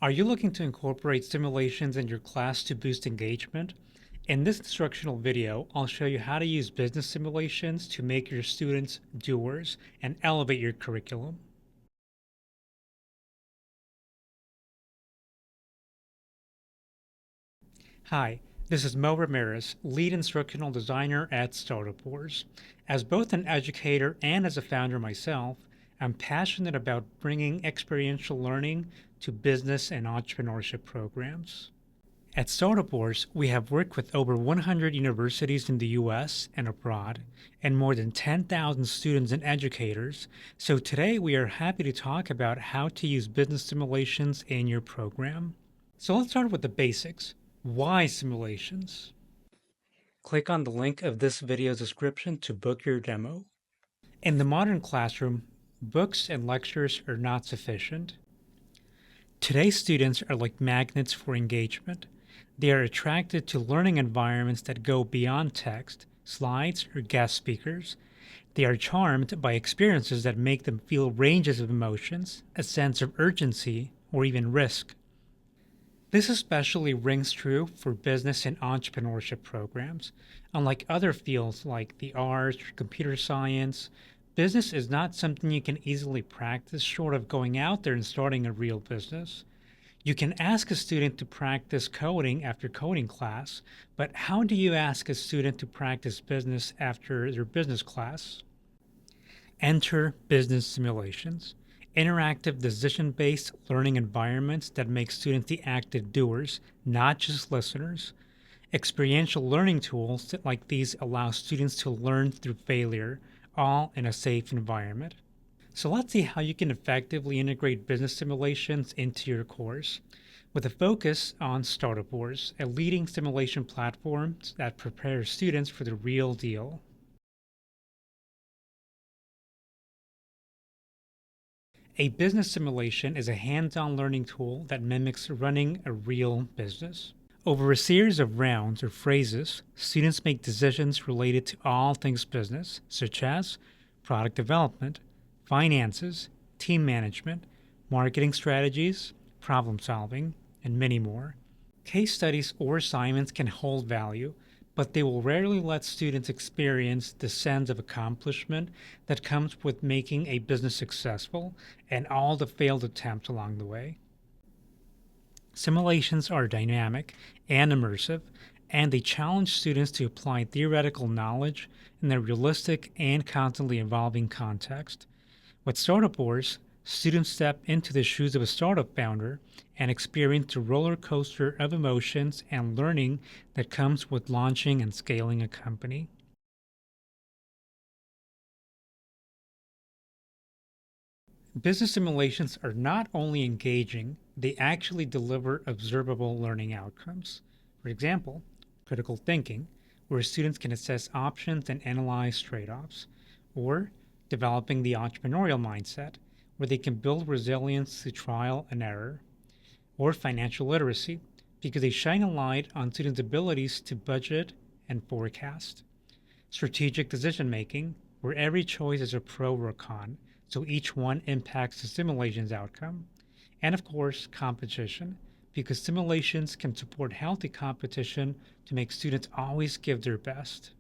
Are you looking to incorporate simulations in your class to boost engagement? In this instructional video, I'll show you how to use business simulations to make your students doers and elevate your curriculum. Hi, this is Ramirez, lead instructional designer at Startup Wars. As both an educator and as a founder myself, I'm passionate about bringing experiential learning to business and entrepreneurship programs. At Startup Wars, we have worked with over 100 universities in the US and abroad, and more than 10,000 students and educators. So today we are happy to talk about how to use business simulations in your program. So let's start with the basics. Why simulations? Click on the link of this video's description to book your demo. In the modern classroom, books and lectures are not sufficient. Today's students are like magnets for engagement. They are attracted to learning environments that go beyond text, slides, or guest speakers. They are charmed by experiences that make them feel ranges of emotions, a sense of urgency, or even risk. This especially rings true for business and entrepreneurship programs. Unlike other fields like the arts or computer science, business is not something you can easily practice short of going out there and starting a real business. You can ask a student to practice coding after coding class, but how do you ask a student to practice business after their business class? Enter business simulations, interactive decision-based learning environments that make students the active doers, not just listeners. Experiential learning tools like these allow students to learn through failure, all in a safe environment. So let's see how you can effectively integrate business simulations into your course with a focus on Startup Wars, a leading simulation platform that prepares students for the real deal. A business simulation is a hands-on learning tool that mimics running a real business. Over a series of rounds or phrases, students make decisions related to all things business, such as product development, finances, team management, marketing strategies, problem solving, and many more. Case studies or assignments can hold value, but they will rarely let students experience the sense of accomplishment that comes with making a business successful and all the failed attempts along the way. Simulations are dynamic and immersive, and they challenge students to apply theoretical knowledge in a realistic and constantly evolving context. With Startup Wars, students step into the shoes of a startup founder and experience the roller coaster of emotions and learning that comes with launching and scaling a company. Business simulations are not only engaging, they actually deliver observable learning outcomes. For example, critical thinking, where students can assess options and analyze trade-offs, or developing the entrepreneurial mindset, where they can build resilience through trial and error, or financial literacy, because they shine a light on students' abilities to budget and forecast. Strategic decision making, where every choice is a pro or a con, so each one impacts the simulation's outcome. And of course, competition, because simulations can support healthy competition to make students always give their best.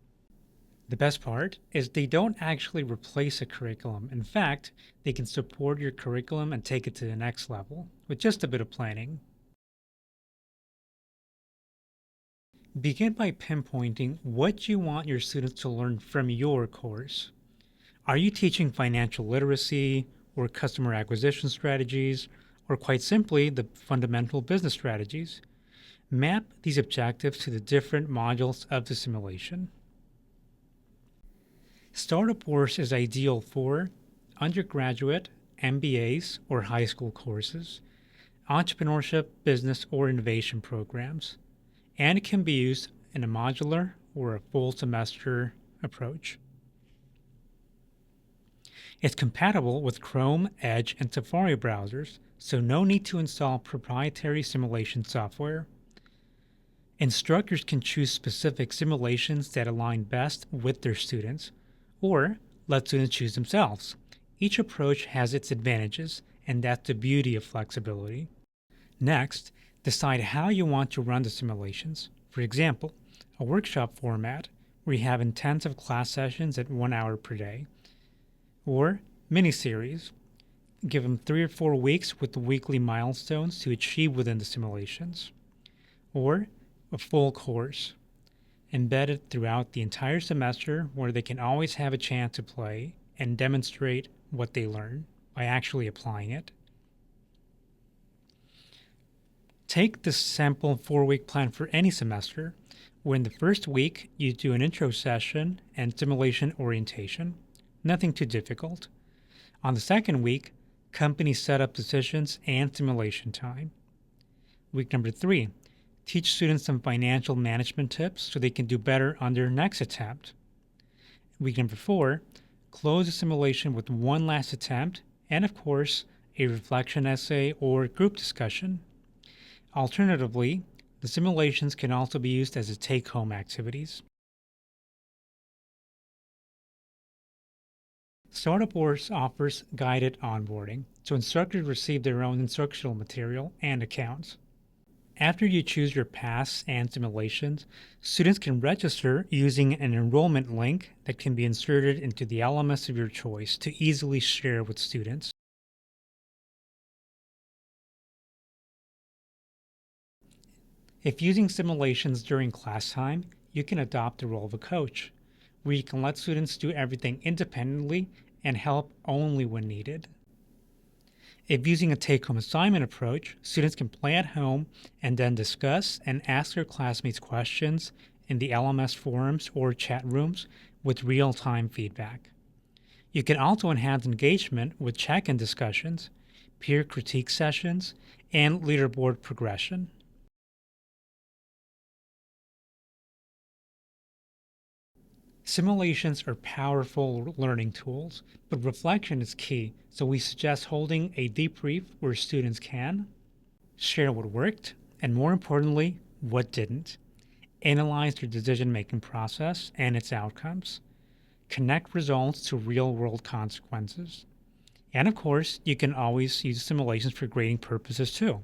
The best part is they don't actually replace a curriculum. In fact, they can support your curriculum and take it to the next level with just a bit of planning. Begin by pinpointing what you want your students to learn from your course. Are you teaching financial literacy or customer acquisition strategies, or quite simply the fundamental business strategies? Map these objectives to the different modules of the simulation. Startup Wars is ideal for undergraduate, MBAs, or high school courses, entrepreneurship, business, or innovation programs, and it can be used in a modular or a full semester approach. It's compatible with Chrome, Edge, and Safari browsers, so no need to install proprietary simulation software. Instructors can choose specific simulations that align best with their students, or let students choose themselves. Each approach has its advantages, and that's the beauty of flexibility. Next, decide how you want to run the simulations. For example, a workshop format where you have intensive class sessions at 1 hour per day, or mini-series. Give them 3 or 4 weeks with the weekly milestones to achieve within the simulations, or a full course embedded throughout the entire semester where they can always have a chance to play and demonstrate what they learn by actually applying it. Take the sample 4-week plan for any semester, where in the first week you do an intro session and simulation orientation. Nothing too difficult. On the second week, company setup decisions and simulation time. Week number 3, teach students some financial management tips so they can do better on their next attempt. Week number 4, close the simulation with one last attempt and, of course, a reflection essay or group discussion. Alternatively, the simulations can also be used as a take-home activities. Startup Wars offers guided onboarding, so instructors receive their own instructional material and accounts. After you choose your paths and simulations, students can register using an enrollment link that can be inserted into the LMS of your choice to easily share with students. If using simulations during class time, you can adopt the role of a coach, where you can let students do everything independently and help only when needed. If using a take-home assignment approach, students can play at home and then discuss and ask their classmates questions in the LMS forums or chat rooms with real-time feedback. You can also enhance engagement with check-in discussions, peer critique sessions, and leaderboard progression. Simulations are powerful learning tools, but reflection is key, so we suggest holding a debrief where students can share what worked, and more importantly, what didn't, analyze their decision-making process and its outcomes, connect results to real-world consequences. And of course, you can always use simulations for grading purposes too,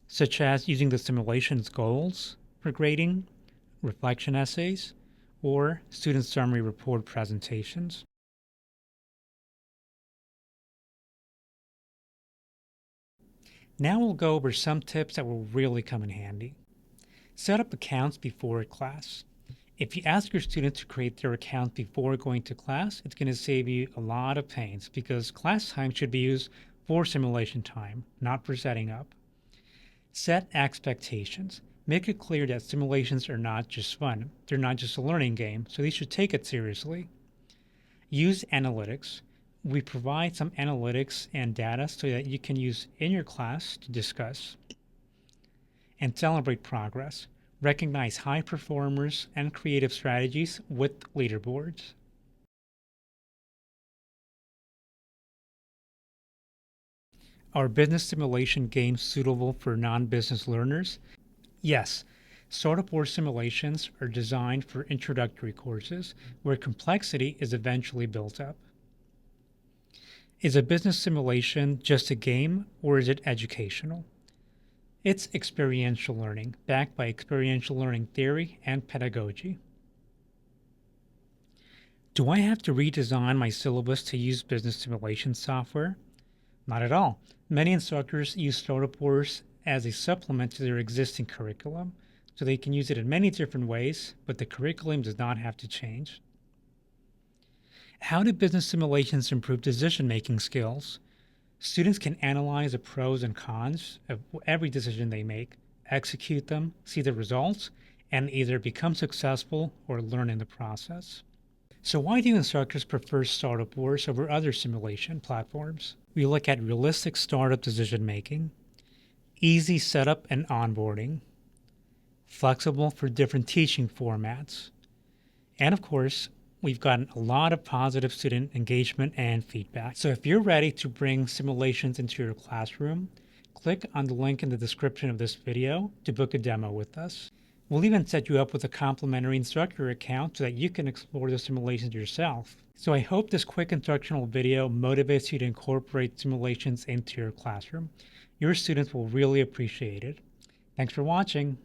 such as using the simulation's goals for grading, reflection essays, or student summary report presentations. Now we'll go over some tips that will really come in handy. Set up accounts before class. If you ask your students to create their account before going to class, it's going to save you a lot of pains because class time should be used for simulation time, not for setting up. Set expectations. Make it clear that simulations are not just fun. They're not just a learning game, so they should take it seriously. Use analytics. We provide some analytics and data so that you can use in your class to discuss. And celebrate progress. Recognize high performers and creative strategies with leaderboards. Are business simulation games suitable for non-business learners? Yes, startup or simulations are designed for introductory courses where complexity is eventually built up. Is a business simulation just a game or is it educational? It's experiential learning, backed by experiential learning theory and pedagogy. Do I have to redesign my syllabus to use business simulation software? Not at all. Many instructors use Startup Wars as a supplement to their existing curriculum, so they can use it in many different ways, but the curriculum does not have to change. How do business simulations improve decision-making skills? Students can analyze the pros and cons of every decision they make, execute them, see the results, and either become successful or learn in the process. So why do instructors prefer Startup Wars over other simulation platforms? We look at realistic startup decision-making, easy setup and onboarding, flexible for different teaching formats, and of course, we've gotten a lot of positive student engagement and feedback. So if you're ready to bring simulations into your classroom, click on the link in the description of this video to book a demo with us. We'll even set you up with a complimentary instructor account so that you can explore the simulations yourself. So I hope this quick instructional video motivates you to incorporate simulations into your classroom. Your students will really appreciate it. Thanks for watching.